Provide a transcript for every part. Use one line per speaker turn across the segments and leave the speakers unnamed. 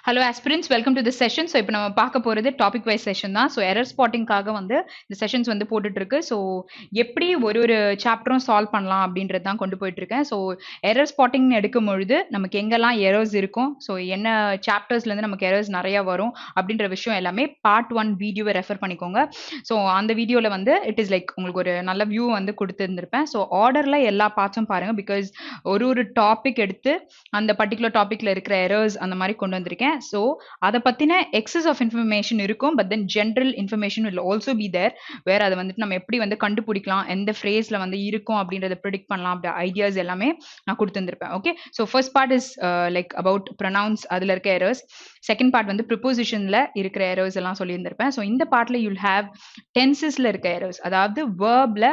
Hello aspirants, welcome to this session. So இப்போ நம்ம பார்க்க போறது டாபிக் வைஸ் செஷன் தான். ஸோ எரர் ஸ்பாட்டிங்காக வந்து இந்த செஷன்ஸ் வந்து போட்டுட்டு இருக்கு. ஸோ எப்படி ஒரு சாப்டரும் சால்வ் பண்ணலாம் அப்படின்றது தான் கொண்டு போயிட்டு இருக்கேன். ஸோ எரர் ஸ்பாட்டிங் எடுக்கும் பொழுது நமக்கு எங்கெல்லாம் எரர்ஸ் இருக்கும், ஸோ என்ன சாப்டர்ஸ்ல இருந்து நமக்கு எரர்ஸ் நிறைய வரும் அப்படின்ற விஷயம் எல்லாமே பார்ட் 1 வீடியோவை ரெஃபர் பண்ணிக்கோங்க. ஸோ அந்த வீடியோல வந்து இட் இஸ் லைக் உங்களுக்கு ஒரு நல்ல வியூ வந்து கொடுத்துருந்துருப்பேன். ஸோ ஆர்டர்ல எல்லா பார்ட்ஸும் பாருங்க, பிகாஸ் ஒரு டாபிக் எடுத்து அந்த பர்டிகுலர் டாபிக்ல இருக்கிற எரர்ஸ் அந்த மாதிரி கொண்டு வந்திருக்கேன். ஸோ அதை பத்தின எக்ஸஸ் ஆஃப் இன்ஃபர்மேஷன் இருக்கும், but then general information will also be there, வேற அதை வந்துட்டு நம்ம எப்படி வந்து கண்டுபிடிக்கலாம், எந்த ஃப்ரேஸ்ல வந்து இருக்கும் அப்படின்றத ப்ரிடிக்ட் பண்ணலாம், அப்படி ஐடியாஸ் எல்லாமே நான் கொடுத்துருப்பேன். Okay, so first part is like about pronounce, அதுல இருக்க எரர்ஸ். செகண்ட் பார்ட் வந்து ப்ரிப்போசிஷன்ல இருக்கிற எரர்ஸ் எல்லாம் சொல்லியிருந்திருப்பேன். ஸோ இந்த பார்ட்ல யூல் ஹேவ் டென்சஸ்ல இருக்க எரர்ஸ், அதாவது வேர்ப்ல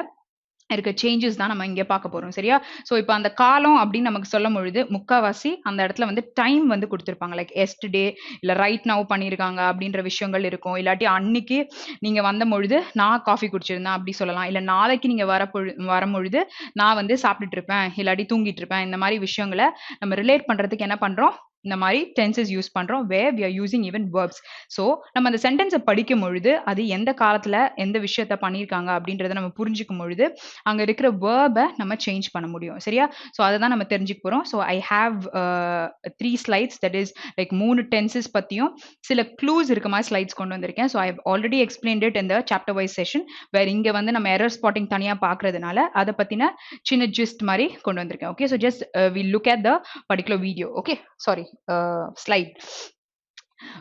இருக்க சேஞ்சஸ் தான் நம்ம இங்க பார்க்க போறோம். சரியா? சோ இப்போ அந்த காலம் அப்படின்னு நமக்கு சொல்லும் பொழுது முக்காவாசி அந்த இடத்துல வந்து டைம் வந்து கொடுத்துருப்பாங்க, லைக் எஸ்டே இல்ல ரைட் நவ் பண்ணியிருக்காங்க அப்படின்ற விஷயங்கள் இருக்கும். இல்லாட்டி அன்னைக்கு நீங்க வந்த பொழுது நான் காஃபி குடிச்சிருந்தேன் அப்படி சொல்லலாம். இல்ல நாளைக்கு நீங்க வரும்பொழுது நான் வந்து சாப்பிட்டுட்டு இருப்பேன், இல்லாட்டி தூங்கிட்டு இருப்பேன். இந்த மாதிரி விஷயங்களை நம்ம ரிலேட் பண்றதுக்கு என்ன பண்றோம், இந்த மாதிரி டென்சஸ் யூஸ் பண்றோம், where we are using even verbs. So நம்ம அந்த சென்டென்ஸை படிக்கும் பொழுது அது எந்த காலத்துல எந்த விஷயத்த பண்ணியிருக்காங்க அப்படின்றத நம்ம புரிஞ்சுக்கும் பொழுது அங்க இருக்கிற வேர்பை நம்ம சேஞ்ச் பண்ண முடியும். சரியா? ஸோ அதை தான் நம்ம தெரிஞ்சுக்க போறோம். So I have 3 slides, that is like 3 tenses பத்தியும் சில க்ளூஸ் இருக்க மாதிரி ஸ்லைட்ஸ் கொண்டு வந்திருக்கேன். So I have already explained it இந்த சாப்டர் வைஸ் செஷன், வேற இங்க வந்து நம்ம எரர் ஸ்பாட்டிங் தனியா பாக்குறதுனால அதை பத்தின சின்ன ஜிஸ்ட் மாதிரி கொண்டு வந்திருக்கேன். Okay, so just we look at the particular video. Okay, sorry, slide.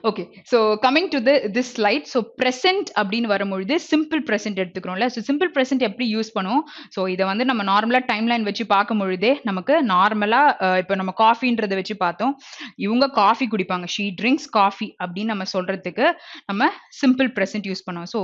Okay, so coming to this slide. So present அப்படின்னு வரும்பொழுது சிம்பிள் ப்ரெசென்ட் எடுத்துக்கிறோம்ல. ஸோ சிம்பிள் ப்ரெசென்ட் எப்படி யூஸ் பண்ணுவோம், ஸோ இதை வந்து நம்ம நார்மலாக டைம் லைன் வச்சு பார்க்கும் பொழுதே நமக்கு நார்மலாக இப்போ நம்ம காஃபின்றதை வச்சு பார்த்தோம், இவங்க காஃபி குடிப்பாங்க, ஷீ ட்ரிங்க்ஸ் காஃபி அப்படின்னு நம்ம சொல்றதுக்கு நம்ம சிம்பிள் ப்ரெசென்ட் யூஸ் பண்ணுவோம். ஸோ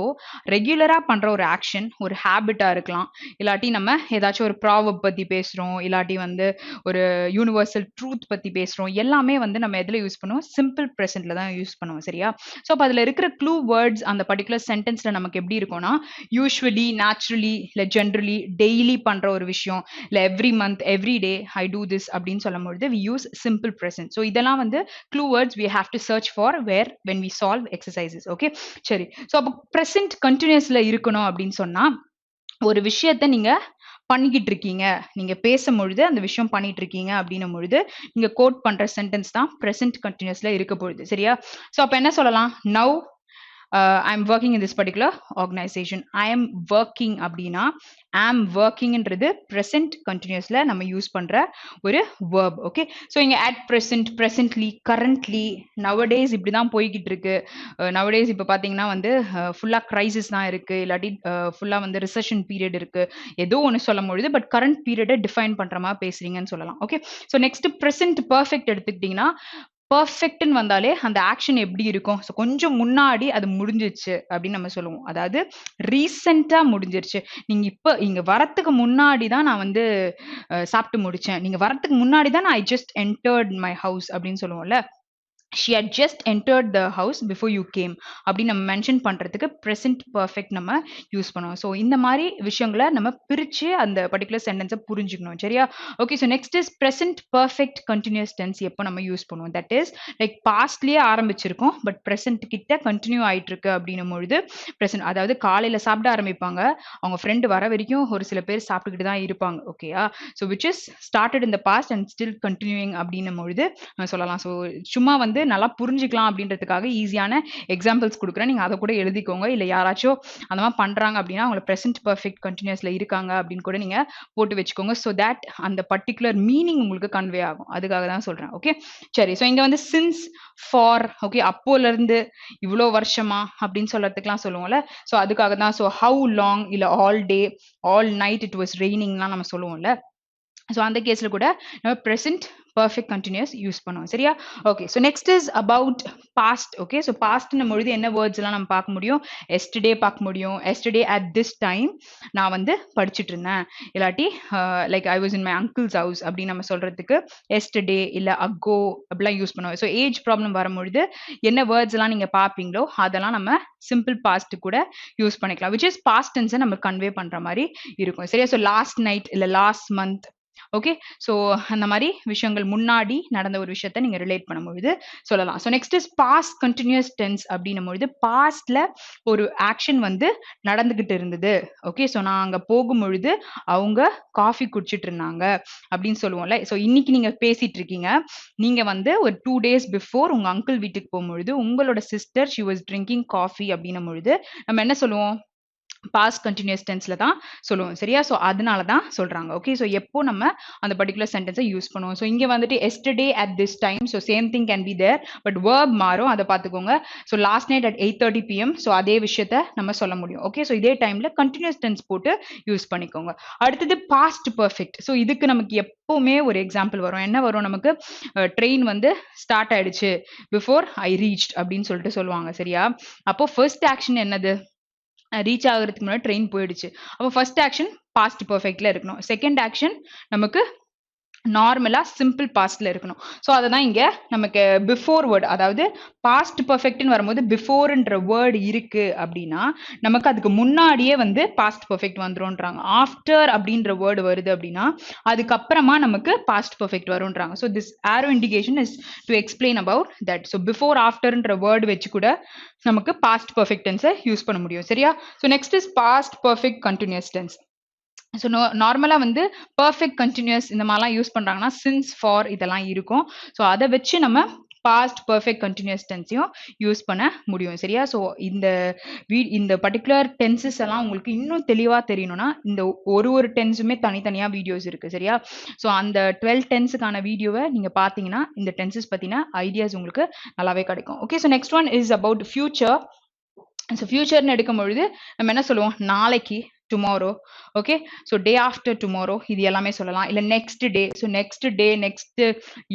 ரெகுலராக பண்ணுற ஒரு ஆக்ஷன், ஒரு ஹேபிட்டாக இருக்கலாம், இல்லாட்டி நம்ம ஏதாச்சும் ஒரு ப்ராவப் பற்றி பேசுகிறோம், இல்லாட்டி வந்து ஒரு யூனிவர்சல் ட்ரூத் பற்றி பேசுகிறோம், எல்லாமே வந்து நம்ம எதில் யூஸ் பண்ணுவோம், சிம்பிள் ப்ரெசென்ட்ல தான் யூஸ் பண்ணுவோம். சரியா? சோ அப்ப அதுல இருக்கிற க்ளூ வேர்ட்ஸ் அந்த பர்டிகுலர் சென்டென்ஸ்ல நமக்கு எப்படி இருக்கும்னா, யூசுவலி, நேச்சுரலி, இல்ல ஜென்ரலி, டெய்லி பண்ற ஒரு விஷயம், இல்ல every month, every day I do this அப்படின்னு சொல்லும் பொழுது we use simple present. so இதெல்லாம் வந்து clue words we have to search for where when we solve exercises. Okay, சரி. சோ அப்ப present continuousல இருக்கணும் அப்படின்னு சொன்னா, ஒரு விஷயத்தை நீங்க பண்ணிக்கிட்டு இருக்கீங்க, நீங்க பேசும்பொழுது அந்த விஷயம் பண்ணிட்டு இருக்கீங்க அப்படின்னும் பொழுது நீங்க கோட் பண்ற சென்டென்ஸ் தான் present continuousல இருக்க பொழுது. சரியா? சோ அப்ப என்ன சொல்லலாம், now I am working in this particular organization. I am working அப்படின்னா am workingன்றது present continuously நம்ம யூஸ் பண்ற ஒரு verb. ஓகே, ஸோ இங்க at present, presently, currently, nowadays இப்படி தான் போய்கிட்டு இருக்கு. nowadays இப்போ பார்த்தீங்கன்னா வந்து ஃபுல்லா கிரைசிஸ் தான் இருக்கு, இல்லாட்டி ஃபுல்லா வந்து ரிசெஷன் பீரியட் இருக்கு, ஏதோ ஒன்று சொல்லும் பொழுது பட் கரண்ட் பீரியடை டிஃபைன் பண்ற மாதிரி பேசுறீங்கன்னு சொல்லலாம். Okay, so next present perfect எடுத்துக்கிட்டீங்கன்னா, பர்ஃபெக்ட்னு வந்தாலே அந்த ஆக்ஷன் எப்படி இருக்கும், ஸோ கொஞ்சம் முன்னாடி அது முடிஞ்சிருச்சு அப்படின்னு நம்ம சொல்லுவோம், அதாவது ரீசெண்டா முடிஞ்சிருச்சு. நீங்க இப்ப இங்க வரத்துக்கு முன்னாடி தான் நான் வந்து சாப்பிட்டு முடிச்சேன், நீங்க வரத்துக்கு முன்னாடி தான் நான் I just entered my house அப்படின்னு சொல்லுவோம்ல, she had just entered the house before you came அப்படி நம்ம மென்ஷன் பண்றதுக்கு present perfect நம்ம யூஸ் பண்ணுவோம். ஸோ இந்த மாதிரி விஷயங்களை நம்ம பிரிச்சு அந்த பர்டிகுலர் சென்டென்ஸை புரிஞ்சுக்கணும். சரியா? Okay, so next is present perfect continuous tense. எப்போ நம்ம யூஸ் பண்ணுவோம், தட் இஸ் லைக் பாஸ்ட்லயே ஆரம்பிச்சிருக்கோம் பட் present கிட்ட கண்டினியூ ஆயிட்டு இருக்கு அப்படின்னும் பொழுது present, அதாவது காலையில சாப்பிட ஆரம்பிப்பாங்க, அவங்க ஃப்ரெண்டு வர வரைக்கும் ஒரு சில பேர் சாப்பிட்டுக்கிட்டு தான் இருப்பாங்க. ஓகேயா? So which is started in the past and still continuing அப்படின்னும் பொழுது சொல்லலாம். ஸோ சும்மா வந்து நல்லா புரிஞ்சுக்கலாம் அப்படின்றதுக்காக ஈஸியான எக்ஸாம்பிள்ஸ் கொடுக்குறேன், நீங்க அதை கூட எழுதிக்கோங்க. இல்ல யாராச்சும் அந்த மாதிரி பண்றாங்க அப்படின்னா அவங்களை present perfect continuously இருக்காங்க அப்படின்னு கூட நீங்க போட்டு வச்சுக்கோங்க, ஸோ தட் அந்த பர்டிகுலர் மீனிங் உங்களுக்கு கன்வே ஆகும். அதுக்காக தான் சொல்றேன். ஓகே, சரி. ஸோ இங்க வந்து சின்ஸ், ஃபார், ஓகே, அப்போல இருந்து, இவ்வளோ வருஷமா அப்படின்னு சொல்றதுக்குலாம் சொல்லுவோம்ல, ஸோ அதுக்காக தான். ஸோ ஹவு லாங், இல்ல all day, all night it was ரெய்னிங்லாம் நம்ம சொல்லுவோம்ல, ஸோ அந்த கேஸ்ல கூட நம்ம present perfect continuous யூஸ் பண்ணுவோம். சரியா? Okay, so next is about past. Okay, so பாஸ்ட்னும் பொழுது என்ன வேர்ட்ஸ் எல்லாம் நம்ம பார்க்க முடியும், எஸ்டர்டே பார்க்க முடியும். எஸ்டர்டே அட் திஸ் டைம் நான் வந்து படிச்சுட்டு இருந்தேன், இல்லாட்டி like I was in my uncle's house அப்படின்னு நம்ம சொல்றதுக்கு எஸ்டர்டே இல்ல அகோ அப்படிலாம் யூஸ் பண்ணுவோம். ஸோ ஏஜ் ப்ராப்ளம் வரும்பொழுது என்ன வேர்ட்ஸ் எல்லாம் நீங்க பார்ப்பீங்களோ அதெல்லாம் நம்ம சிம்பிள் பாஸ்ட் கூட யூஸ் பண்ணிக்கலாம், விச் இஸ் பாஸ்ட் டென்ஸை நம்ம கன்வே பண்ற மாதிரி இருக்கும். சரியா? ஸோ லாஸ்ட் நைட் இல்ல லாஸ்ட் மந்த், ஓகே, ஸோ அந்த மாதிரி விஷயங்கள் முன்னாடி நடந்த ஒரு விஷயத்த நீங்க ரிலேட் பண்ணும்பொழுது சொல்லலாம். So next is past continuous tense அப்படின்னும் பொழுது பாஸ்ட்ல ஒரு ஆக்ஷன் வந்து நடந்துகிட்டு இருந்தது. ஓகே, ஸோ நான் அங்க போகும்பொழுது அவங்க காஃபி குடிச்சிட்டு இருந்தாங்க அப்படின்னு சொல்லுவோம்ல. ஸோ இன்னைக்கு நீங்க பேசிட்டு இருக்கீங்க, நீங்க வந்து ஒரு 2 days பிஃபோர் உங்க அங்கிள் வீட்டுக்கு போகும்பொழுது உங்களோட sister she was drinking coffee அப்படின்னும் பொழுது நம்ம என்ன சொல்லுவோம்? பாஸ்ட் கண்டினியூஸ் டென்ஸ்ல தான் சொல்லுவோம். சரியா? ஸோ அதனால தான் சொல்றாங்க. ஓகே, ஸோ எப்போ நம்ம அந்த பர்ட்டிகுலர் சென்டென்ஸை யூஸ் பண்ணுவோம். ஸோ இங்க வந்துட்டு yesterday at this time, so same thing can be there, but verb மாறும், அதை பார்த்துக்கோங்க. So last night at 8:30 PM, so அதே விஷயத்த நம்ம சொல்ல முடியும். ஓகே, ஸோ இதே டைம்ல கண்டினியூஸ் டென்ஸ் போட்டு யூஸ் பண்ணிக்கோங்க. அடுத்தது பாஸ்ட் பர்ஃபெக்ட். ஸோ இதுக்கு நமக்கு எப்பவுமே ஒரு எக்ஸாம்பிள் வரும். என்ன வரும் நமக்கு? ட்ரெயின் வந்து ஸ்டார்ட் ஆயிடுச்சு, பிஃபோர் ஐ ரீச்ட் அப்படின்னு சொல்லிட்டு சொல்லுவாங்க. சரியா? அப்போ ஃபர்ஸ்ட் ஆக்ஷன் என்னது? ரீச் ஆகுறதுக்கு முன்னாடி ட்ரெயின் போயிடுச்சு. அப்போ ஃபர்ஸ்ட் ஆக்ஷன் பாஸ்ட் பர்ஃபெக்ட்ல இருக்கணும். செகண்ட் ஆக்ஷன் நமக்கு நார்மலா சிம்பிள் பாஸ்ட்ல இருக்கணும். ஸோ அததான் இங்க நமக்கு பிஃபோர் வேர்ட், அதாவது பாஸ்ட் பர்ஃபெக்ட்னு வரும்போது பிஃபோர்ன்ற வேர்டு இருக்கு அப்படின்னா நமக்கு அதுக்கு முன்னாடியே வந்து பாஸ்ட் பர்ஃபெக்ட் வந்துரும்ன்றாங்க. ஆஃப்டர் அப்படின்ற வேர்டு வருது அப்படின்னா அதுக்கப்புறமா நமக்கு பாஸ்ட் பர்ஃபெக்ட் வரும்ன்றாங்க. So this arrow indication is to explain about that. So before ஆஃப்டர்ன்ற வேர்டு வச்சு கூட நமக்கு பாஸ்ட் பர்ஃபெக்ட் டென்ஸை யூஸ் பண்ண முடியும். சரியா? So next is past perfect continuous tense. So நார்மலா வந்து பர்ஃபெக்ட் கண்டினியூஸ் இந்த மாதிரிலாம் யூஸ் பண்றாங்கன்னா சின்ஸ், ஃபார் இதெல்லாம் இருக்கும். ஸோ அதை வச்சு நம்ம பாஸ்ட் பர்ஃபெக்ட் கண்டினியூஸ் டென்ஸையும் யூஸ் பண்ண முடியும். சரியா? ஸோ இந்த பர்டிகுலர் டென்சஸ் எல்லாம் உங்களுக்கு இன்னும் தெளிவா தெரியணும்னா இந்த ஒரு டென்ஸுமே தனித்தனியா வீடியோஸ் இருக்கு. சரியா? ஸோ அந்த 12 டென்ஸுக்கான வீடியோவை நீங்க பாத்தீங்கன்னா இந்த டென்சஸ் பத்தின ஐடியாஸ் உங்களுக்கு நல்லாவே கிடைக்கும். Okay, so next one is about future. So ஃபியூச்சர்னு எடுக்கும் பொழுது நம்ம என்ன சொல்லுவோம்? நாளைக்கு, tomorrow. Okay, so day after tomorrow, இது எல்லாமே சொல்லலாம். இல்லை next day, so next day, next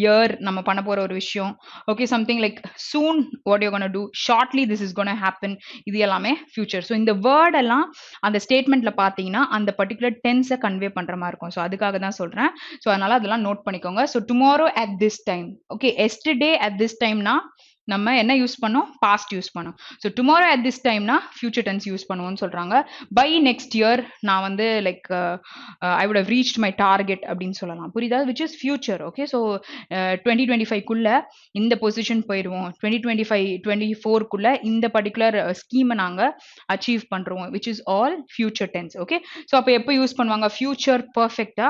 year நம்ம பண்ண போற ஒரு விஷயம். Okay, something like soon what you gonna do, shortly this is gonna happen, இது எல்லாமே ஃபியூச்சர். ஸோ இந்த வேர்ட் எல்லாம் அந்த ஸ்டேட்மெண்ட்ல பார்த்தீங்கன்னா அந்த பர்டிகுலர் டென்ஸை கன்வே பண்ற மாதிரி இருக்கும். ஸோ அதுக்காக தான் சொல்றேன். ஸோ அதனால அதெல்லாம் நோட் பண்ணிக்கோங்க. So tomorrow at this time, okay, yesterday at this டைம்னா நம்ம என்ன யூஸ் பண்ணோம்? பாஸ்ட் யூஸ் பண்ணோம். ஸோ டுமாரோ அட் திஸ் டைம்னா ஃபியூச்சர் டென்ஸ் யூஸ் பண்ணுவோம்னு சொல்றாங்க. பை நெக்ஸ்ட் இயர் நான் வந்து like I would have reached my target அப்படின்னு சொல்லலாம். புரியுதா? Which is future. Okay, so 2025 இந்த பொசிஷன் போயிடுவோம், 2024 இந்த பர்டிகுலர் ஸ்கீமை நாங்க அச்சீவ் பண்றோம், which is all future tense. Okay, so அப்போ எப்போ யூஸ் பண்ணுவாங்க? ஃபியூச்சர் பர்ஃபெக்டா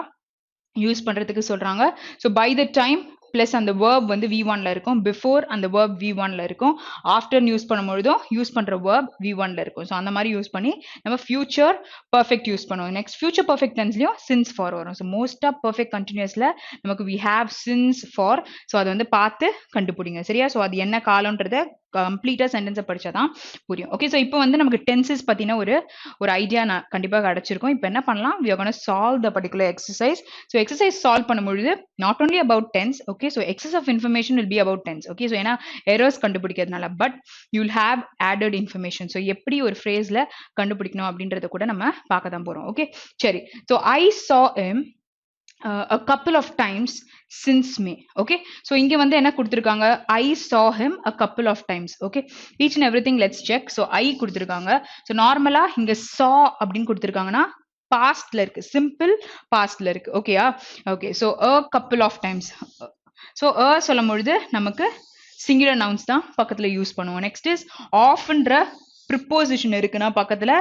யூஸ் பண்றதுக்கு சொல்றாங்க. So by the time plus அந்த வேர்ப் வந்து V1ல இருக்கும், பிஃபோர் அந்த வேர்ப் V1ல இருக்கும், ஆஃப்டர் யூஸ் பண்ணும்பொழுதும் யூஸ் பண்ற வேர்ப் V1ல இருக்கும். ஸோ அந்த மாதிரி யூஸ் பண்ணி நம்ம ஃபியூச்சர் பர்ஃபெக்ட் யூஸ் பண்ணுவோம். நெக்ஸ்ட் ஃபியூச்சர் பர்ஃபெக்ட் டென்ஸ்லயும் சின்ஸ் ஃபார் வரும். ஸோ மோஸ்ட் ஆஃப் பர்ஃபெக்ட் கண்டினியூஸ்ல நமக்கு we have since for. So அதை வந்து பார்த்து கண்டுபிடிங்க. சரியா? ஸோ அது என்ன காலம்ன்றத கம்ப்ளீட்டா சென்டென்ஸை படிச்சாதான் புரியும். ஓகே, ஸோ இப்போ வந்து நமக்கு டென்சஸ் பத்தின ஒரு ஐடியா நான் கண்டிப்பாக கிடைச்சிருக்கும். இப்போ என்ன பண்ணலாம்? we are going to solve the particular exercise. So exercise solve பண்ணும்பொழுது not only about tense. Okay, so excess of information will be about tense. Okay, so ஏன்னா எரர்ஸ் கண்டுபிடிக்கிறதுனால, but you will have added information. So எப்படி ஒரு ஃப்ரேஸ்ல கண்டுபிடிக்கணும் அப்படின்றத கூட நம்ம பார்க்க தான் போறோம். ஓகே, சரி. So I saw him a couple of times since May. Okay, so இங்க வந்து என்ன கொடுத்திருக்காங்க? I saw him a couple of times. Okay, each and everything let's check. So I கொடுத்திருக்காங்க. So நார்மலா இங்க saw அப்படின்னு கொடுத்திருக்காங்கன்னா பாஸ்ட்ல இருக்கு, சிம்பிள் பாஸ்ட்ல இருக்கு. ஓகேயா? Okay, so a couple of times. So a சொல்லும் பொழுது நமக்கு சிங்குலர் நவுன்ஸ் தான் பக்கத்துல யூஸ் பண்ணுவோம். நெக்ஸ்ட் இஸ் ஆஃப்ன்ற preposition இருக்குன்னா பக்கத்துல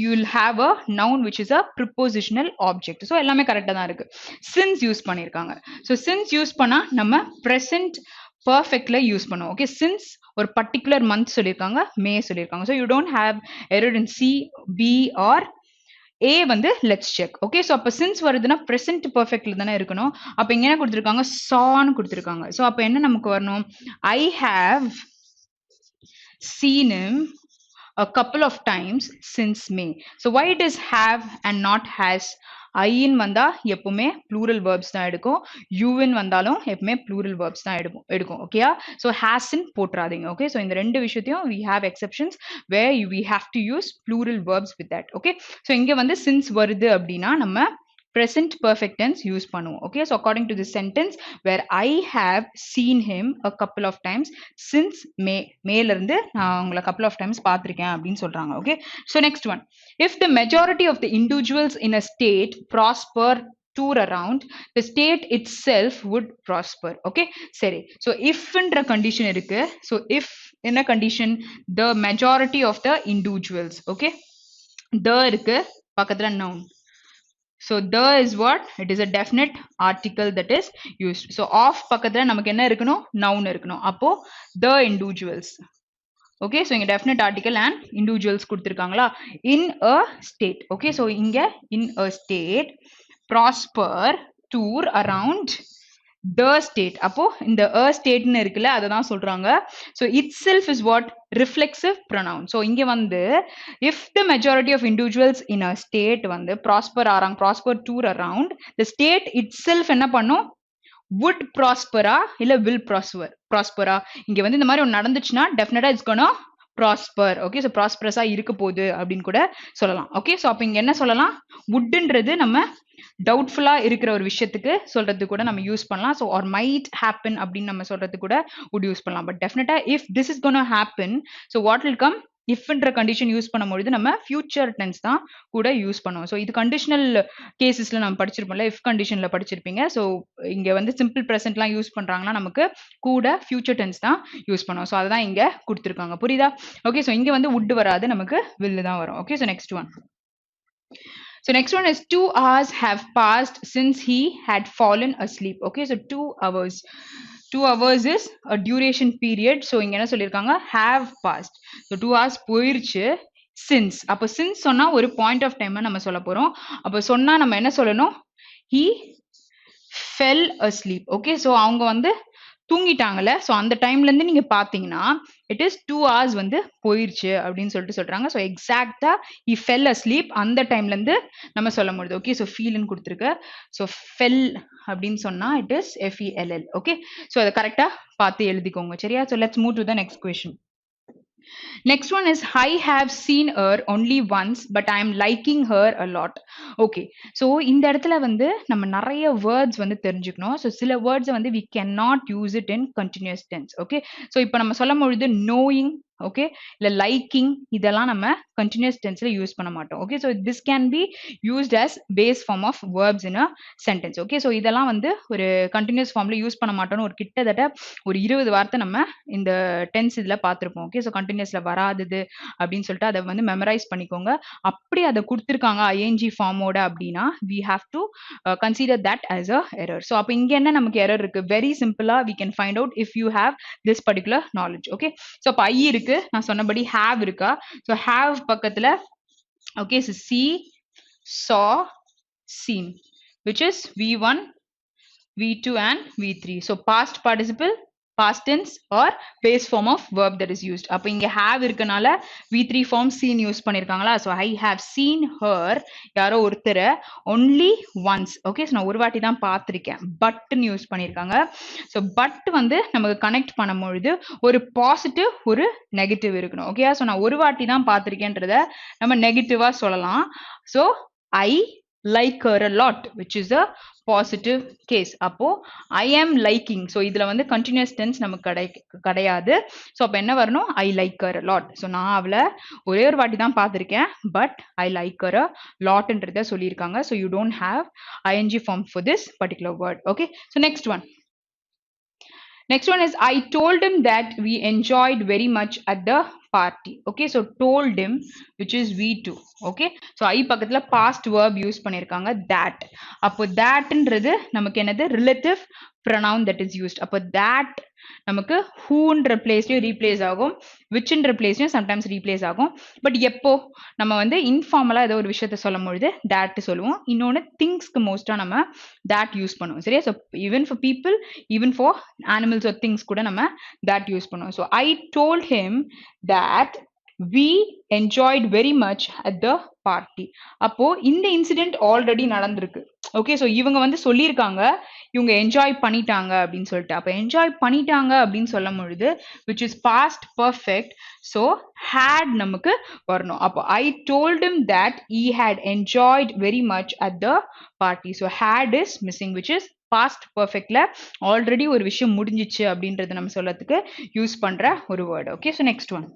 you will have a noun which is a prepositional object. So எல்லாமே கரெக்டா தான் இருக்கு. since யூஸ் பண்ணிருக்காங்க. So since யூஸ் பண்ணா நம்ம present perfectல யூஸ் பண்ணுவோம். ஓகே, since ஒரு particular month சொல்லிருக்காங்க, மே சொல்லிருக்காங்க. So you don't have error in C, B or A வந்து let's check. ஓகே, so அப்ப since வருதுன்னா present perfectல தானே இருக்கணும். அப்ப இங்க என்ன கொடுத்திருக்காங்க? sawன்னு கொடுத்திருக்காங்க. So அப்ப என்ன நமக்கு வரணும்? I have seen him a couple of times since May. So why it is have and not has? I-in வந்தா எப்பவுமே plural verbs தான் எடுக்கும், U-in வந்தாலும் எப்பவுமே plural verbs தான் எடுக்கும். ஓகேயா? So has-in போட்றாதீங்க. ஓகே, so இந்த ரெண்டு விஷயத்தையும் we have exceptions where we have to use plural verbs with that. Okay, so இங்க வந்து since வருது அப்படின்னா நம்ம present perfect tense use பண்ணுவோம். Okay, so according to this sentence where I have seen him a couple of times since May, மேல இருந்து நான் உங்களை couple of times பார்த்திருக்கேன் அப்படின்னு சொல்றாங்க. Okay, so next one, if the majority of the individuals in a state prosper tour around, the state itself would prosper. Okay, சரி. So if என்ற condition இருக்கு. So if in a condition, the majority of the individuals, okay, the இருக்கு பக்கத்துல noun. So the is what? It is a definite article that is used. So of பக்கத்துல நமக்கு என்ன இருக்கணும்? Noun இருக்கணும். அப்போ the individuals. Okay, so இங்க definite article and individuals கொடுத்திருக்காங்களா? In a state. Okay, so இங்க in a state, prosper, tour around the state. அப்போ இந்த a state ன்னு இருக்குல்ல, அததான் சொல்றாங்க. So itself is what? Reflexive pronoun. So இங்க வந்து if the majority of individuals in a state வந்து prosper ஆறாங்க, prosper tour around, the state itself என்ன பண்ணும்? would prosper இல்ல will prosper இங்க வந்து இந்த மாதிரி ஒன்று நடந்துச்சுன்னா definitely it's gonna prosper. Okay, so prosperous இருக்க போகுது அப்படின்னு கூட சொல்லலாம். Okay, so அப்ப இங்க என்ன சொல்லலாம்? woodன்றது நம்ம doubtful இருக்கிற ஒரு விஷயத்துக்கு சொல்றது கூட நம்ம யூஸ் பண்ணலாம். So or might happen அப்படின்னு நம்ம சொல்றது கூட would யூஸ் பண்ணலாம். But definitely if this is gonna happen, so what will come? if என்ற கண்டிஷன் யூஸ் பண்ணும்பொழுது நம்ம ஃபியூச்சர் டென்ஸ் தான் கூட யூஸ் பண்ணுவோம். ஸோ இது கண்டிஷனல் கேசஸ்ல நம்ம படிச்சிருப்போம்ல, இஃப் கண்டிஷன்ல படிச்சிருப்பீங்க. ஸோ இங்க வந்து சிம்பிள் ப்ரெசென்ட்லாம் யூஸ் பண்றாங்கன்னா நமக்கு கூட ஃபியூச்சர் டென்ஸ் தான் யூஸ் பண்ணுவோம். ஸோ அதுதான் இங்க கொடுத்துருக்காங்க. புரியுதா? ஓகே, ஸோ இங்க வந்து would வராது, நமக்கு will தான் வரும். Okay, so next one. So next one is 2 hours have passed since he had fallen asleep. Okay, so 2 hours. 2 hours is a duration period. So இங்க என்ன சொல்லிருக்காங்க? have passed. So 2 hours போயிருச்சு. since. அப்ப since சொன்னா ஒரு point of time நம்ம சொல்ல போறோம். அப்ப சொன்னா நம்ம என்ன சொல்லணும்? he fell asleep. Okay, so அவங்க வந்து தூங்கிட்டாங்கல்ல. ஸோ அந்த டைம்ல இருந்து நீங்க பாத்தீங்கன்னா இட் இஸ் 2 hours வந்து போயிருச்சு அப்படின்னு சொல்லிட்டு சொல்றாங்க. ஸோ எக்ஸாக்டா he fell asleep அந்த டைம்ல இருந்து நம்ம சொல்ல முடியுது. ஓகே, ஸோ ஃபீல்னு கொடுத்துருக்கு. ஸோ fell அப்படின்னு சொன்னா it is FELL. Okay, so அதை கரெக்டா பார்த்து எழுதிக்கோங்க. சரியா? So let's move to the next question. Next one is I have seen her only once but I am liking her a lot. Okay, so இந்த இடத்துல வந்து நம்ம நிறைய words வந்து தெரிஞ்சுக்கணும். So சில words வந்து we cannot use it in continuous tense. Okay, so இப்போ நம்ம சொல்லும் பொழுது knowing, ஓகே, இல்ல லைக்கிங், இதெல்லாம் நம்ம கண்டினியூஸ் டென்ஸ்ல யூஸ் பண்ண மாட்டோம். Okay, so this can be used as base form of verbs in a sentence. Okay, so இதெல்லாம் வந்து ஒரு கண்டினியூஸ் ஃபார்ம்ல யூஸ் பண்ண மாட்டோம்னு ஒரு கிட்டத்தட்ட ஒரு 20 வார்த்தை நம்ம இந்த டென்ஸ் இதுல பார்த்துருப்போம். ஓகே, ஸோ கண்டினியூஸ்ல வராதது அப்படின்னு சொல்லிட்டு அதை வந்து மெமரைஸ் பண்ணிக்கோங்க. அப்படி அதை கொடுத்துருக்காங்க ஐஎன்ஜி ஃபார்மோட அப்படின்னா we have to consider that as a error. So அப்போ இங்க என்ன நமக்கு எரர் இருக்கு? வெரி சிம்பிளா we can find out if you have this particular knowledge. Okay, so அப்போ ஐ இருக்கு, நான் சொன்னபடி have இருக்கா? So have பக்கத்துல okay, so see, saw, seen, which is V1, V2 and V3. So past participle, past tense or base form of verb that is used. அப்ப இங்க have இருக்கனால V3 form seen use பண்ணிருக்காங்களா? So I have seen her, யாரோ ஒருத்தர only once. Okay, so நான் ஒரு வாட்டி தான் பார்த்திருக்கேன். but ன்னு யூஸ் பண்ணிருக்காங்க. So but வந்து நமக்கு கனெக்ட் பண்ணும்பொழுது ஒரு பாசிட்டிவ் ஒரு நெகட்டிவ் இருக்கணும். ஓகே, so நான் ஒரு வாட்டி தான் பார்த்திருக்கேன்றத நம்ம நெகட்டிவா சொல்லலாம். So I like her a lot, which is a positive case. அப்போ I am liking. So இதுல வந்து continuous tense நமக்கு கிடையாது. So அப்ப என்ன வரணும்? I like her a lot. So நான் அவளை ஒரே ஒரு வாட்டி தான் பார்த்திருக்கேன், but I like her a lot ன்றத சொல்லியிருக்காங்க. So you don't have ing form for this particular word. Okay, so next one. Next one is I told him that we enjoyed very much at the party. Okay, so told him, which is V2. Okay, so I பக்கத்துல past verb use பண்ணிருக்காங்க that. அப்போ thatன்றது நமக்கு என்னது? relative pronoun that is used. அப்போ that நமக்கு whoன்ற பிளேஸ்லயும் replace ஆகும், whichன்ற பிளேஸ்லயும் sometimes replace ஆகும். But எப்போ நம்ம வந்து இன்ஃபார்மலா ஏதோ ஒரு விஷயத்த சொல்லும் பொழுது that சொல்லுவோம். இன்னொன்னு திங்ஸ்க்கு மோஸ்டா நம்ம that யூஸ் பண்ணுவோம். சரியா? So even for people, even for animals or things கூட நம்ம that யூஸ் பண்ணுவோம். So I told him that we enjoyed very much at the party. அப்போ இந்த இன்சிடென்ட் ஆல்ரெடி நடந்திருக்கு. ஓகே, ஸோ இவங்க வந்து சொல்லியிருக்காங்க இவங்க என்ஜாய் பண்ணிட்டாங்க அப்படின்னு சொல்லிட்டு. அப்போ என்ஜாய் பண்ணிட்டாங்க அப்படின்னு சொல்லும் பொழுது which is past perfect, so had நமக்கு வரணும். அப்போ I told him that he had enjoyed very much at the party. So had is missing, which is past perfectல ஆல்ரெடி ஒரு விஷயம் முடிஞ்சிச்சு அப்படின்றத நம்ம சொல்லறதுக்கு யூஸ் பண்ற ஒரு word. Okay, so next one.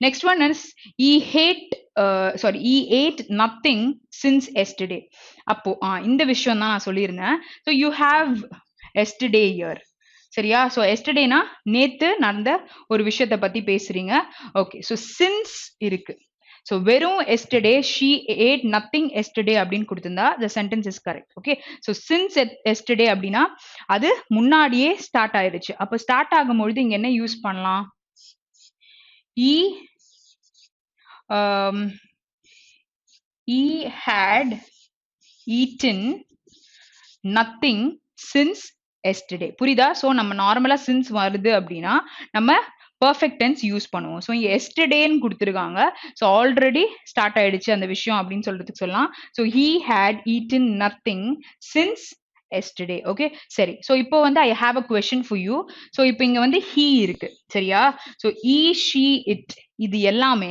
Next one is he ate nothing since yesterday. அப்போ இந்த விஷயம் தான் நான் சொல்லியிருந்தேன். So you have yesterday here. சரியா? So yesterdayனா நேத்து நடந்த ஒரு விஷயத்தை பத்தி பேசுறீங்க. Okay. So since இருக்கு. So வெறும் yesterday she ate nothing yesterday அப்படின்னு கொடுத்திருந்தா the sentence is correct. Okay. So since yesterday அப்படின்னா அது முன்னாடியே ஸ்டார்ட் ஆயிடுச்சு. அப்போ ஸ்டார்ட் ஆகும்பொழுது இங்க என்ன யூஸ் பண்ணலாம்? he had eaten nothing since yesterday. புரியுதா? சோ நம்ம நார்மலா since வருது அப்படின்னா நம்ம perfect tense யூஸ் பண்ணுவோம். ஸோ இங்க எஸ்டர்டேன்னு கொடுத்துருக்காங்க. ஸோ ஆல்ரெடி ஸ்டார்ட் ஆயிடுச்சு அந்த விஷயம் அப்படின்னு சொல்றதுக்கு சொல்லலாம். So he had eaten nothing since yesterday. Okay சரி. ஸோ இப்போ வந்து I have a question for you. So இப்போ இங்க வந்து he இருக்கு சரியா? ஸோ he, she, it இது எல்லாமே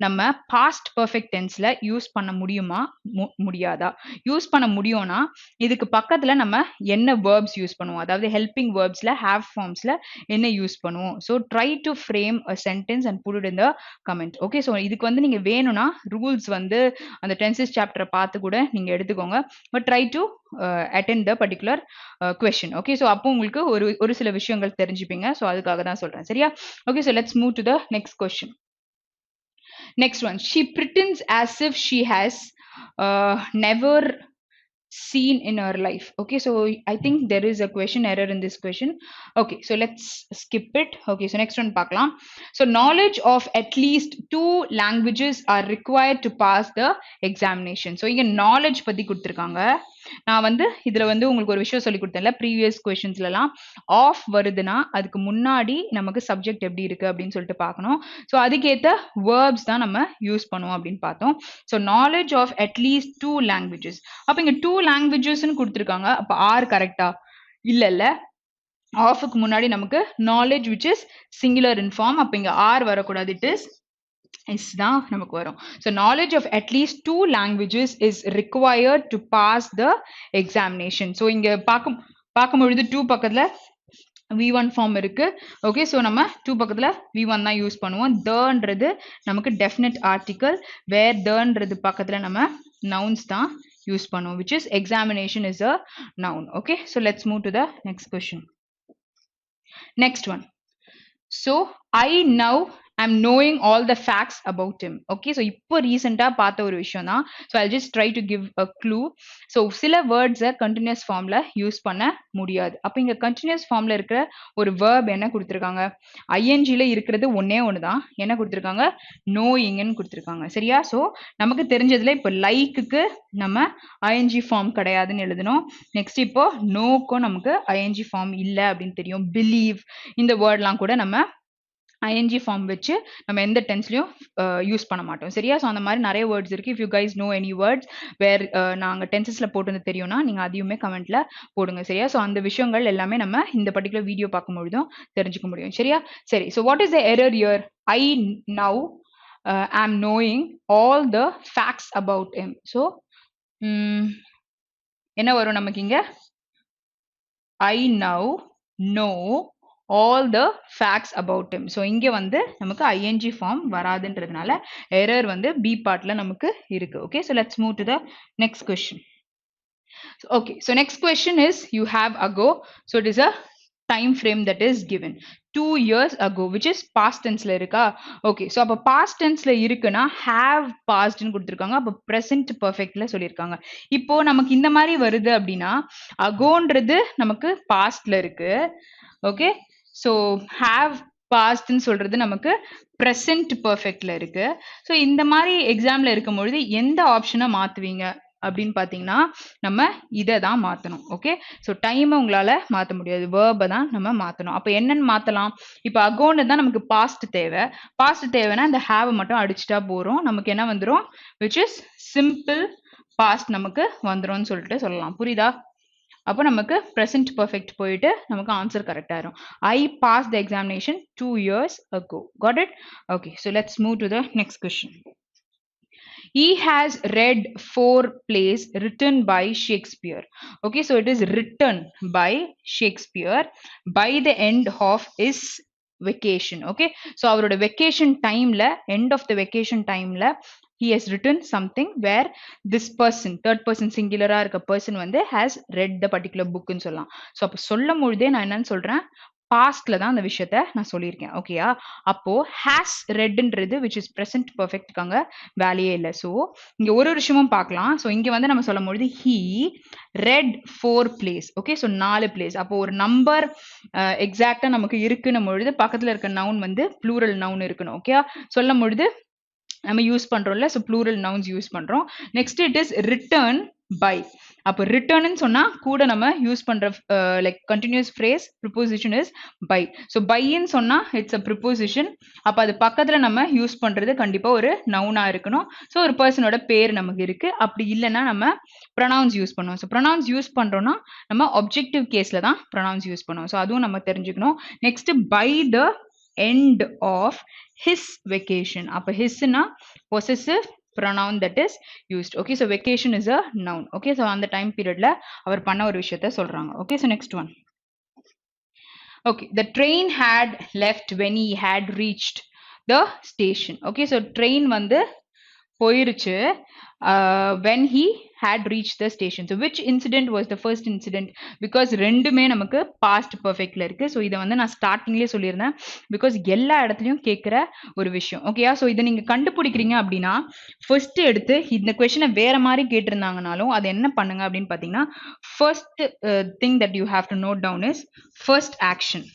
நம்ம பாஸ்ட் பெர்ஃபெக்ட் டென்ஸ்ல யூஸ் பண்ண முடியுமா முடியாதா? யூஸ் பண்ண முடியும்னா இதுக்கு பக்கத்துல நம்ம என்ன வேர்ப்ஸ் யூஸ் பண்ணுவோம்? அதாவது ஹெல்பிங் வேர்ப்ஸ்ல ஹேவ் ஃபார்ம்ஸ்ல என்ன யூஸ் பண்ணுவோம்? So try to frame a sentence and put it in the comment. Okay so இதுக்கு வந்து நீங்க வேணும்னா ரூல்ஸ் வந்து அந்த டென்சஸ் சாப்டரை பார்த்து கூட நீங்க எடுத்துக்கோங்க. But try to attend the particular question. Okay so அப்போ உங்களுக்கு ஒரு சில விஷயங்கள் தெரிஞ்சுப்பீங்க. ஸோ அதுக்காக தான் சொல்றேன் சரியா? Okay so let's move to the next question. Next one, she pretends as if she has never seen in her life. Okay, so I think there is a question error in this question. Okay, so let's skip it. Okay, so next one பார்க்கலாம். So knowledge of at least 2 languages are required to pass the examination. So இங்க knowledge பத்தி கொடுத்திருக்காங்க. நான் வந்து இதுல வந்து உங்களுக்கு ஒரு விஷயம் சொல்லி கொடுத்தேன்ல ப்ரீவியஸ் கொஸ்டின்ஸ்லாம் ஆஃப் வருதுன்னா அதுக்கு முன்னாடி நமக்கு சப்ஜெக்ட் எப்படி இருக்கு அப்படின்னு சொல்லிட்டு பார்க்கணும். ஸோ அதுக்கேற்ற வேர்ப்ஸ் தான் நம்ம யூஸ் பண்ணுவோம் அப்படின்னு பார்த்தோம். So knowledge of at least 2 languages. அப்போ இங்க 2 லாங்குவேஜஸ்ன்னு கொடுத்துருக்காங்க. அப்போ ஆர் கரெக்டா? இல்ல ஆஃபுக்கு முன்னாடி நமக்கு knowledge which is singular in form. அப்போ இங்க ஆர் வரக்கூடாது. இட் இஸ் தான் நமக்கு வரும். So knowledge of at least 2 languages is required to pass the examination. So இங்க பார்க்கும்பொழுது 2 பக்கத்துல V1 ஃபார்ம் இருக்கு. ஓகே ஸோ நம்ம 2 பக்கத்துல V1 தான் யூஸ் பண்ணுவோம். தன்றது நமக்கு டெஃபினட் ஆர்டிகல், வேர் தன்றது பக்கத்துல நம்ம நவுன்ஸ் தான் யூஸ் பண்ணுவோம், which is examination is a noun. Okay, so let's move to the next question. Next one. So I now am knowing all the facts about him. Okay, so இப்போ ரீசெண்டா பார்த்த ஒரு விஷயம் தான். So I'll just try to give a clue. So சில வேர்ட்ஸை continuous ஃபார்ம்ல use பண்ண முடியாது. அப்போ இங்க கண்டினியூஸ் ஃபார்ம்ல இருக்கிற ஒரு வேர்ப் என்ன கொடுத்துருக்காங்க? ஐஎன்ஜில இருக்கிறது ஒன்னே ஒன்று தான். என்ன கொடுத்துருக்காங்க? நோயிங்னு கொடுத்துருக்காங்க சரியா? ஸோ நமக்கு தெரிஞ்சதுல இப்போ லைக்குக்கு நம்ம ஐஎன்ஜி ஃபார்ம் கிடையாதுன்னு எழுதணும். நெக்ஸ்ட் இப்போ நோக்கும் நமக்கு ஐஎன்ஜி ஃபார்ம் இல்லை அப்படின்னு தெரியும். பிலீவ் இந்த வேர்ட்லாம் கூட நம்ம ஐஎன்ஜி ஃபார்ம் வச்சு நம்ம எந்த டென்ஸ்லையும் யூஸ் பண்ண மாட்டோம் சரியா? ஸோ அந்த மாதிரி நிறைய வேர்ட்ஸ் இருக்கு. If you guys know any words where நாங்கள் டென்சஸ்ல போட்டு தெரியும்னா நீங்கள் அதையுமே கமெண்ட்ல போடுங்க சரியா? ஸோ அந்த விஷயங்கள் எல்லாமே நம்ம இந்த பர்டிகுலர் வீடியோ பார்க்கும்பொழுதும் தெரிஞ்சுக்க முடியும் சரியா? சரி, so what is the error year? I now am knowing all the facts about him. So என்ன வரும் நமக்கு இங்க? I now know all the facts about him. So இங்க வந்து நமக்கு ing form வராதுன்றதுனால error வந்து B partல நமக்கு இருக்கு. Okay, so let's move to the next question. Okay, so next question is you have ago. So it is a time frame that is given 2 years ago, which is past tenseல இருக்கா? Okay, so அப்ப past tenseல இருக்குன்னா have passed-னு கொடுத்திருக்காங்க. அப்ப present perfectல சொல்லியிருக்காங்க. இப்போ நமக்கு இந்த மாதிரி வருது அப்படின்னா agoன்றது நமக்கு pastல இருக்கு. Okay, so have passed-னு சொல்றது நமக்கு present perfectல இருக்கு. ஸோ இந்த மாதிரி எக்ஸாம்ல இருக்கும் பொழுது எந்த ஆப்ஷனை மாத்துவீங்க அப்படின்னு பார்த்தீங்கன்னா நம்ம இதை தான் மாற்றணும். ஓகே, ஸோ டைமை உங்களால் மாற்ற முடியாது, வேர்பை தான் நம்ம மாற்றணும். அப்போ என்னன்னு மாற்றலாம்? இப்போ அகோன்னு தான் நமக்கு பாஸ்ட் தேவை. பாஸ்ட் தேவைன்னா இந்த ஹேவை மட்டும் அடிச்சுட்டா போகிறோம், நமக்கு என்ன வந்துடும்? விச் இஸ் சிம்பிள் பாஸ்ட் நமக்கு வந்துடும் சொல்லிட்டு சொல்லலாம். புரியுதா? அப்போ நமக்கு present perfect போயிட்டு நமக்கு ஆன்சர் கரெக்ட் ஆயிரும். I passed the examination 2 years ago. Got it? Okay, so let's move to the next question. He has read 4 plays written by Shakespeare. Okay, so it is written by Shakespeare by the end of his vacation. Okay, so அவரோட vacation timeல end of the vacation timeல he has written something where this person third person singular இருக்க person வந்து has read the particular book ன்னு சொல்லலாம். So அப்போ சொல்லும் பொழுதே நான் என்னன்னு சொல்றேன், பாஸ்ட்ல தான் அந்த விஷயத்த நான் சொல்லியிருக்கேன். ஓகேயா, அப்போ has readன்றது which is present perfectக்காங்க வேலையே இல்லை. ஸோ இங்க ஒரு விஷயமும் பார்க்கலாம். ஸோ இங்க வந்து நம்ம சொல்லும் பொழுது he read 4 plays. Okay, so 4 plays. அப்போ ஒரு நம்பர் எக்ஸாக்டா நமக்கு இருக்குன்னும் பொழுது பக்கத்துல இருக்க நவுன் வந்து ப்ளூரல் நவுன் இருக்கணும். ஓகே, சொல்லும் பொழுது நம்ம யூஸ் பண்றோம்ல, ஸோ ப்ளூரல் நவுன்ஸ் யூஸ் பண்றோம். Next it is return by. அப்போ ரிட்டர்ன் சொன்னா கூட நம்ம யூஸ் பண்ற like continuous phrase preposition is by. So பைன்னு சொன்னா இட்ஸ் அ ப்ரிப்போசிஷன். அப்போ அது பக்கத்துல நம்ம யூஸ் பண்றது கண்டிப்பா ஒரு நவுனா இருக்கணும். ஸோ ஒரு பர்சனோட பேர் நமக்கு இருக்கு. அப்படி இல்லைன்னா நம்ம ப்ரொனவுன்ஸ் யூஸ் பண்ணுவோம். ஸோ ப்ரொனவுன்ஸ் யூஸ் பண்றோம்னா நம்ம ஆப்ஜெக்டிவ் கேஸ்ல தான் ப்ரொனவுன்ஸ் யூஸ் பண்ணுவோம். ஸோ அதுவும் நம்ம தெரிஞ்சுக்கணும். Next by the end of his vacation. அப்ப his na possessive pronoun that is used. Okay, so vacation is a noun. Okay, so அந்த time periodல அவர் பண்ண ஒரு விஷயத்தை சொல்றாங்க. Okay, so next one. Okay, the train had left when he had reached the station. Okay, so train வந்து போயிருச்சு when he had reached the station. So which incident was the first incident? Because ரெண்டுமே நமக்கு past perfectல இருக்கு. So இதை வந்து நான் ஸ்டார்டிங்லேயே சொல்லியிருந்தேன், பிகாஸ் எல்லா இடத்துலையும் கேட்குற ஒரு விஷயம். ஓகேயா, ஸோ இதை நீங்கள் கண்டுபிடிக்கிறீங்க அப்படின்னா ஃபர்ஸ்ட் எடுத்து இந்த கொஸ்டினை வேற மாதிரி கேட்டிருந்தாங்கனாலும் அது என்ன பண்ணுங்க அப்படின்னு பார்த்தீங்கன்னா, first thing that you have to note down is first action.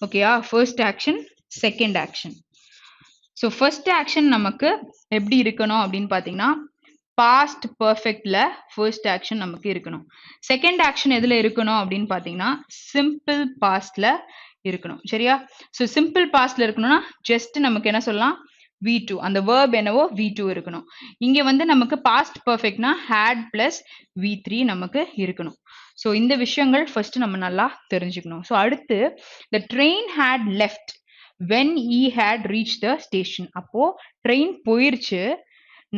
ஓகேயா, first action, second action. So first action நமக்கு எப்படி இருக்கணும் அப்படின்னு பார்த்தீங்கன்னா, பாஸ்ட் பர்ஃபெக்ட்ல ஃபர்ஸ்ட் ஆக்ஷன் நமக்கு இருக்கணும். செகண்ட் ஆக்ஷன் எதுல இருக்கணும் அப்படின்னு பார்த்தீங்கன்னா, சிம்பிள் பாஸ்ட்ல இருக்கணும். சரியா, ஸோ சிம்பிள் பாஸ்ட்ல இருக்கணும்னா ஜஸ்ட் நமக்கு என்ன சொல்லலாம், V2, அந்த verb என்னவோ V2 இருக்கணும். இங்க வந்து நமக்கு பாஸ்ட் பர்ஃபெக்ட்னா had plus V3 நமக்கு இருக்கணும். ஸோ இந்த விஷயங்கள் ஃபர்ஸ்ட் நம்ம நல்லா தெரிஞ்சுக்கணும். ஸோ அடுத்து the train had left when he had reached the station. அப்போ ட்ரெயின் போயிருச்சு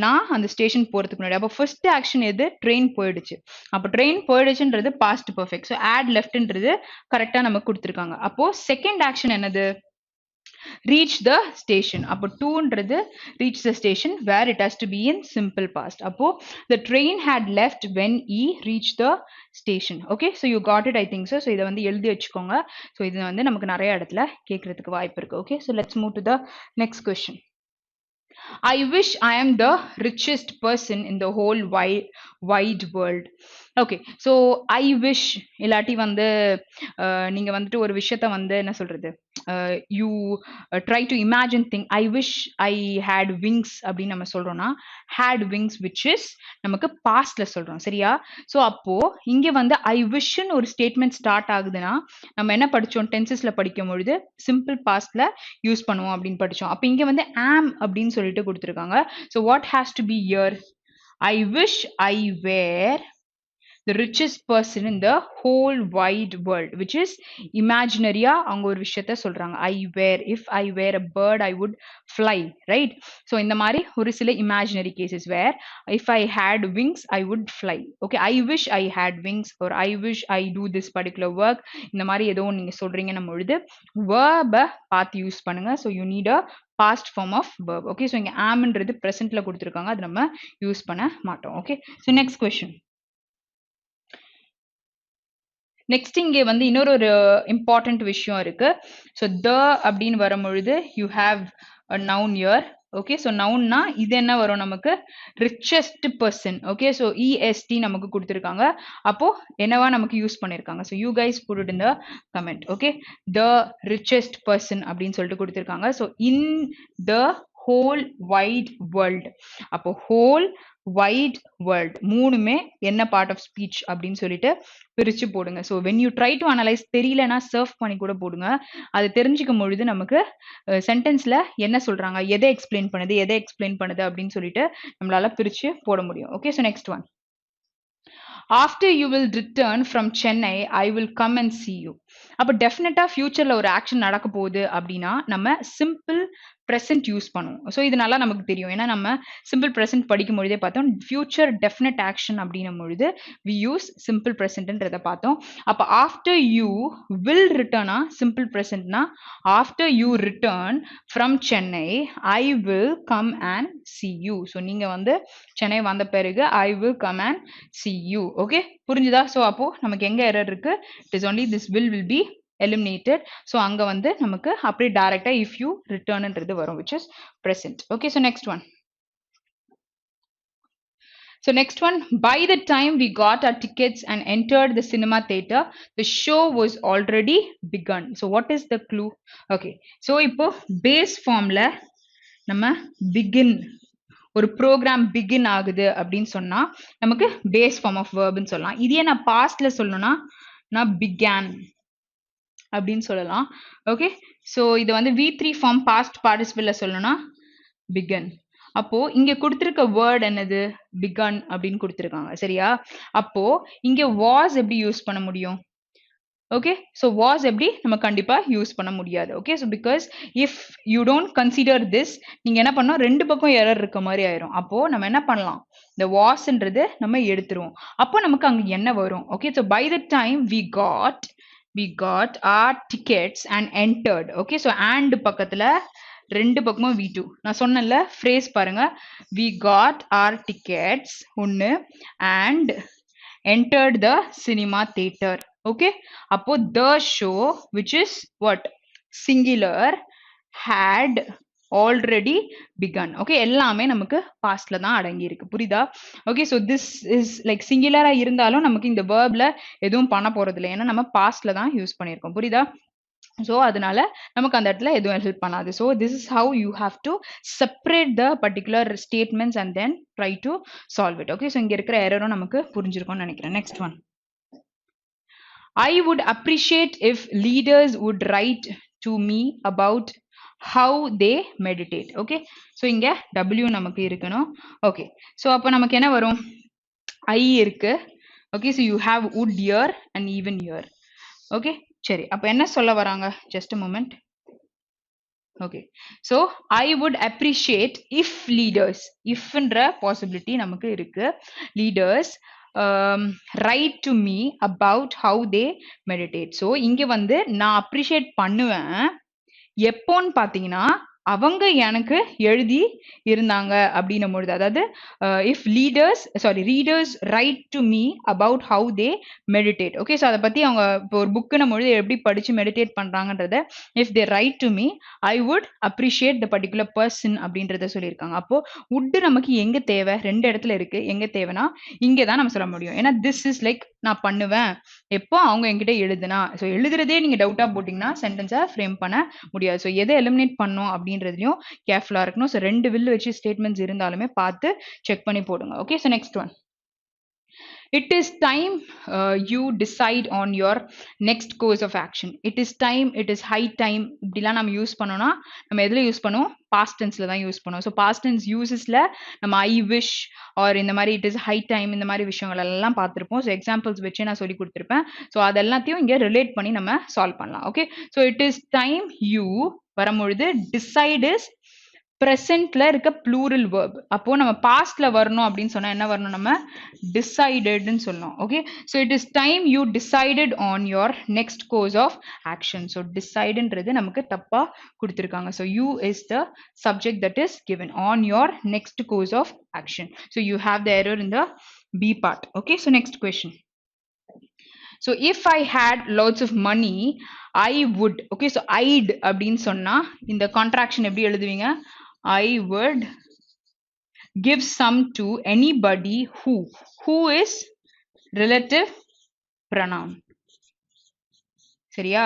நான் அந்த ஸ்டேஷன் போறதுக்கு முன்னாடி. அப்போ ஃபர்ஸ்ட் ஆக்ஷன் எது, ட்ரெயின் போயிடுச்சு. அப்போ ட்ரெயின் போயிடுச்சுன்றது பாஸ்ட் பர்ஃபெக்ட். ஸோ ஆட் லெஃப்ட்ன்றது கரெக்டா நமக்கு கொடுத்துருக்காங்க. அப்போ செகண்ட் ஆக்ஷன் என்னது, reach the station. அப்போ டூன்றது reach the station where it has to be in simple past. அப்போ the train had left when he reached the station. Okay, so you got it, I think so. So இதை வந்து எழுதி வச்சுக்கோங்க. So இது வந்து நமக்கு நிறைய இடத்துல கேட்கறதுக்கு வாய்ப்பு இருக்கு. Okay, so let's move to the next question. I wish I am the richest person in the whole wide world. Okay, so I wish இல்லாட்டி வந்து நீங்கள் வந்துட்டு ஒரு விஷயத்த வந்து என்ன சொல்கிறது, you try to imagine thing. I wish I had wings அப்படின்னு நம்ம சொல்கிறோன்னா, ஹேட் விங்ஸ் விச் இஸ் நமக்கு பாஸ்டில் சொல்கிறோம். சரியா, ஸோ அப்போது இங்கே வந்து ஐ விஷன்னு ஒரு ஸ்டேட்மெண்ட் ஸ்டார்ட் ஆகுதுன்னா நம்ம என்ன படித்தோம், டென்சஸில் படிக்கும் பொழுது சிம்பிள் பாஸ்டில் யூஸ் பண்ணுவோம் அப்படின்னு படித்தோம். அப்போ இங்கே வந்து ஆம் அப்படின்னு சொல்லிட்டு கொடுத்துருக்காங்க. So what has to be here, I wish I were the richest person in the whole wide world, which is imaginary. அவங்க ஒரு விஷயத்தை சொல்றாங்க. I were, if I were a bird I would fly, right? so இந்த மாதிரி ஒரு சில imaginary cases where if I had wings I would fly. okay, I wish I had wings or I wish I do this particular work. இந்த மாதிரி ஏதோ நீங்க சொல்றீங்கன்னும் பொழுது verb பார்த்து யூஸ் பண்ணுங்க. so you need a past form of verb. okay, so இங்க amன்றது presentல கொடுத்திருக்காங்க, அது நம்ம யூஸ் பண்ண மாட்டோம். okay, so next question. Next இங்கே வந்து இன்னொரு ஒரு இம்பார்ட்டன்ட் விஷயம் இருக்கு. ஸோ த அப்படின்னு வரும்பொழுது you have a noun here. Okay, so நவுன்னா இது என்ன வரும் நமக்கு, richest person. Okay, so EST நமக்கு கொடுத்துருக்காங்க. அப்போ என்னவா நமக்கு யூஸ் பண்ணியிருக்காங்க. So you guys put it in the comment. Okay, the richest person அப்படின்னு சொல்லிட்டு கொடுத்துருக்காங்க. So in the whole wide world. அப்போ ஹோல் வைட் வேர்ல்ட் மூணுமே என்ன பார்ட் ஆஃப் ஸ்பீச் அப்படின்னு சொல்லிட்டு பிரிச்சு போடுங்க. So when you try to analyse தெரியலன்னா சர்ஃப் பண்ணி கூட போடுங்க. அது தெரிஞ்சுக்கும் பொழுது நமக்கு சென்டென்ஸ்ல என்ன சொல்றாங்க, எதை எக்ஸ்பிளைன் பண்ணுது அப்படின்னு சொல்லிட்டு நம்மளால பிரிச்சு போட முடியும். Okay, so next one. After you will return from Chennai, I will come and see you. அப்போ டெஃபினட்டா ஃபியூச்சர்ல ஒரு ஆக்ஷன் நடக்க போகுது அப்படின்னா நம்ம சிம்பிள் present யூஸ் பண்ணுவோம். ஸோ இது நல்லா நமக்கு தெரியும். ஏன்னா நம்ம சிம்பிள் present படிக்கும் பொழுதே பார்த்தோம். ஃபியூச்சர் டெஃபினட் ஆக்ஷன் அப்படின்னும் பொழுது we use simple presentன்றத பார்த்தோம். அப்ப after you will return simple presentனா after you return from Chennai I will come and see you. So நீங்க வந்து சென்னை வந்த பிறகு I will come and see you. Okay புரிஞ்சுதா? ஸோ அப்போ நமக்கு எங்க எரர் இருக்கு? It is only this will be eliminated. So அங்க வந்து நமக்கு அப்படியே டைரக்டா if you return ன்றது வரும் which is present. Okay, so next one. So next one, by the time we got our tickets and entered the cinema theater, the show was already begun. So what is the clue? Okay, so இப்போ base formல நம்ம begin ஒரு program begin ஆகுது அப்படின்னு சொன்னா நமக்கு base form of வேர்ப்னு சொல்லலாம். இதே நான் பாஸ்ட்ல சொல்லணும்னா நான் பிகான் அப்படின்னு சொல்லலாம். ஓகே, ஸோ இது வந்து V3 ஃபார்ம் பாஸ்ட் பார்ட்டிசிபிள்ல சொல்லணும்னா பிகன். அப்போ இங்க கொடுத்திருக்க வேர்ட் என்னது? பிகன் அப்படின்னு கொடுத்திருக்காங்க. சரியா? அப்போ இங்க வாஸ் எப்படி யூஸ் பண்ண முடியும்? ஓகே, ஸோ வாஸ் எப்படி நம்ம கண்டிப்பா யூஸ் பண்ண முடியாது. Okay, so because if you don't consider this, நீங்க என்ன பண்ணோம், ரெண்டு பக்கம் எரர் இருக்க மாதிரி ஆயிரும். அப்போ நம்ம என்ன பண்ணலாம், இந்த வாஸ்ன்றது நம்ம எடுத்துருவோம். அப்போ நமக்கு அங்க என்ன வரும்? Okay, so by the time we got our tickets and entered. Okay, so and பக்கத்துல ரெண்டு பக்கமும் V2. நான் சொன்னேன்ல phrase பாருங்க, we got our tickets ஒன்னு and entered the cinema theater. Okay, அப்போ the show which is what? Singular had already begun. Okay, எல்லாமே நமக்கு பாஸ்ட்ல தான் அடங்கி இருக்கு. புரியுதா? Okay, so this is like singular இருந்தாலும் நமக்கு இந்த verbல எதுவும் பண்ண போறது இல்லை. ஏன்னா நம்ம பாஸ்ட்ல தான் யூஸ் பண்ணியிருக்கோம். புரியுதா? ஸோ அதனால நமக்கு அந்த இடத்துல எதுவும் ஹெல்ப் பண்ணாது. So this is how you have to separate the particular statements and then try to solve it. Okay, so இங்க இருக்கிற எரரும் நமக்கு புரிஞ்சிருக்கும்னு நினைக்கிறேன். Next one, I would appreciate if leaders would write to me about how they meditate. Okay, so இங்க W நமக்கு இருக்கணும். Okay, so அப்போ நமக்கு என்ன வரும்? I இருக்கு. Okay, so you have would here and even here. Okay, சரி, அப்போ என்ன சொல்ல வராங்க? Just a moment. Okay, so I would appreciate if leaders, ifன்ற possibility நமக்கு இருக்கு, leaders write to me about how they meditate. So இங்க வந்து நான் appreciate பண்ணுவேன் எப்போன்னு பாத்தீங்கன்னா அவங்க எனக்கு எழுதி இருந்தாங்க அப்படின்னும் பொழுது, அதாவது if readers write to me about how they meditate. Okay, so அதை பத்தி அவங்க இப்போ ஒரு புக்குன்னும் பொழுது எப்படி படிச்சு meditate பண்றாங்கன்றத if they write to me I would appreciate the particular person அப்படின்றத சொல்லியிருக்காங்க. அப்போ would நமக்கு எங்க தேவை? ரெண்டு இடத்துல இருக்கு. எங்க தேவைன்னா இங்கே தான் நம்ம சொல்ல முடியும். ஏன்னா this is like நான் பண்ணுவேன் எப்போ அவங்க என்கிட்ட எழுதுனா. ஸோ எழுதுறதே நீங்க டவுட்டா போட்டீங்கன்னா சென்டென்ஸை ஃப்ரேம் பண்ண முடியாது. ஸோ எதை எலிமினேட் பண்ணும் அப்படின்றதுலையும் கேர்ஃபுல்லா இருக்கணும். ஸோ ரெண்டு வில் வச்சு ஸ்டேட்மெண்ட்ஸ் இருந்தாலுமே பார்த்து செக் பண்ணி போடுங்க. Okay, so next one, it is time you decide on your next course of action. It is time, it is high time இப்படிலாம் நம்ம யூஸ் பண்ணோம்னா நம்ம எதுல யூஸ் பண்ணுவோம்? past tenseல தான் யூஸ் பண்ணுவோம். ஸோ past tense usesல நம்ம I wish or இந்த மாதிரி it is high time இந்த மாதிரி விஷயங்கள் எல்லாம் பார்த்துருப்போம். ஸோ எக்ஸாம்பிள்ஸ் வச்சு நான் சொல்லி கொடுத்துருப்பேன். ஸோ அதெல்லாத்தையும் இங்கே ரிலேட் பண்ணி நம்ம சால்வ் பண்ணலாம். Okay, so it is time you வரும்பொழுது decide is presentல இருக்க plural verb. அப்போ நம்ம pastல வரணும் அப்படின்னு சொன்னா என்ன வரணும்? நம்ம decided ன்னு சொல்லணும். Okay, so it is time you decided on your next course of action. So decide ன்றது நமக்கு தப்பா கொடுத்திருக்காங்க. So you is the subject that is given on your next course of action. So you have the error in the B part. Okay, so next question. So if I had lots of money I would. Okay, so I'd அப்படின்னு சொன்னா இந்த contraction எப்படி எழுதுவீங்க? I would give some to anybody who is relative pronoun. சரியா?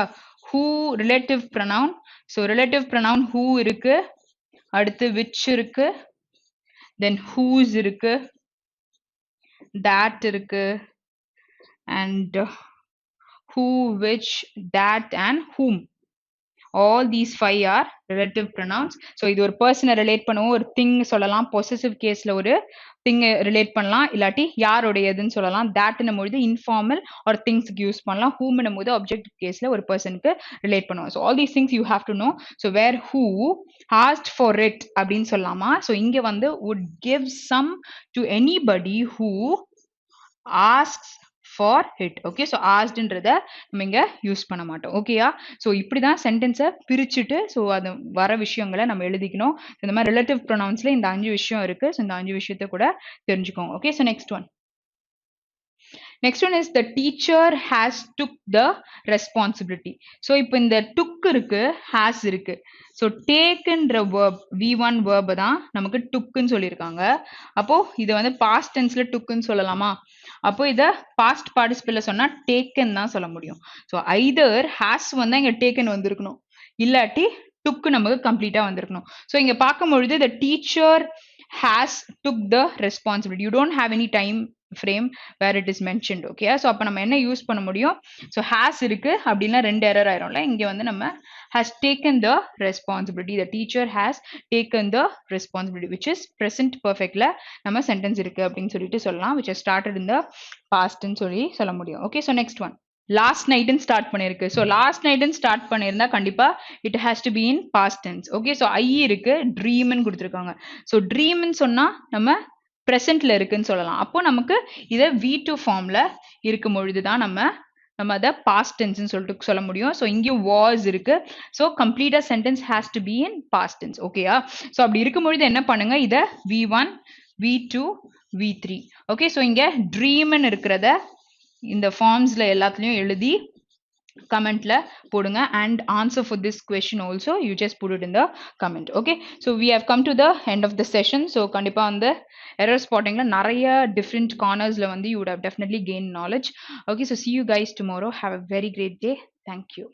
who relative pronoun. So relative pronoun who இருக்கு, அடுத்து which இருக்கு, then whose இருக்கு, that இருக்கு, and who, which, that and whom. all these 5 are relative pronouns. So இது ஒரு பர்சனை relate பண்ணுவோம், ஒரு திங் சொல்லலாம், பொசசிவ் கேஸ்ல ஒரு திங் ரிலேட் பண்ணலாம், இல்லாட்டி யாருடையதுன்னு சொல்லலாம். thatன்னும் பொழுது இன்ஃபார்மல் ஒரு திங்ஸ்க்கு யூஸ் பண்ணலாம். whomன்னும் போது ஆப்ஜெக்டிவ் கேஸ்ல ஒரு பர்சனுக்கு ரிலேட் பண்ணுவோம். so all these things you have to know. so where who asked for it அப்படின்னு சொல்லலாமா. so இங்க வந்து would give some to anybody who asks for it. okay so asked-ன்றத நம்ம இங்க யூஸ் பண்ண மாட்டோம். ஓகேயா. so இப்படிதான் சென்டென்ஸை பிரிச்சுட்டு so அது வர விஷயங்களை நம்ம எழுதிக்கணும். இந்த மாதிரி ரிலேட்டிவ் ப்ரொனவுன்ஸ்ல இந்த 5 விஷயம் இருக்கு. so இந்த 5 விஷயத்தை கூட தெரிஞ்சுக்கோங்க. Okay so next one. Next one is the teacher has took the responsibility. So இப்போ இந்த took இருக்கு, has இருக்கு. so takeன்ற verb V1 verb தான் நமக்கு tookன்னு சொல்லியிருக்காங்க. அப்போ இது வந்து past tenseல tookன்னு சொல்லலாமா. அப்போ இத past participleல சொன்னா taken தான் சொல்ல முடியும். so either has வந்தா இங்க taken வந்திருக்கணும், இல்லாட்டி took நமக்கு கம்ப்ளீட்டா வந்திருக்கணும். so இங்க பார்க்கும்பொழுது the teacher has took the responsibility. You don't have any time frame where it is mentioned. okay so அப்ப நம்ம என்ன யூஸ் பண்ண முடியும். so has இருக்கு அப்படின்னா ரெண்டு எரர் ஆயிரும்ல. இங்க வந்து நம்ம has taken the responsibility. the teacher has taken the responsibility which is present perfectல நம்ம sentence இருக்கு அப்படின்னு சொல்லிட்டு சொல்லலாம், which has started in the past ன்னு சொல்லி சொல்ல முடியும். okay so next one. Last நைட்னு ஸ்டார்ட் பண்ணிருக்கு. ஸோ லாஸ்ட் நைட்னு ஸ்டார்ட் பண்ணியிருந்தா கண்டிப்பா it has to be in past tense. Okay so I இருக்கு, ட்ரீம்னு கொடுத்துருக்காங்க. ஸோ ட்ரீம்னு சொன்னா நம்ம ப்ரெசென்ட்ல இருக்குன்னு சொல்லலாம். அப்போ நமக்கு இதை V2 ஃபார்ம்ல இருக்கும் பொழுதுதான் நம்ம அதை பாஸ்ட் டென்ஸ்னு சொல்லிட்டு சொல்ல முடியும். ஸோ இங்கேயும் வாஸ் இருக்கு. ஸோ கம்ப்ளீட்டா sentence has to be in past tense. ஓகேயா. ஸோ அப்படி இருக்கும் பொழுது என்ன பண்ணுங்க, இதை V1 V2 V3. Okay so இங்க ட்ரீம்னு இருக்கிறத இந்த ஃபார்ம்ஸ்ல எல்லாத்துலயும் எழுதி கமெண்ட்ல போடுங்க. and answer for this question also you just put it in the comment. okay so we have come to the end of the session. so கண்டிப்பா அந்த error spottingல நிறைய different cornersல வந்து you would have definitely gained knowledge. okay so see you guys tomorrow. have a very great day. thank you.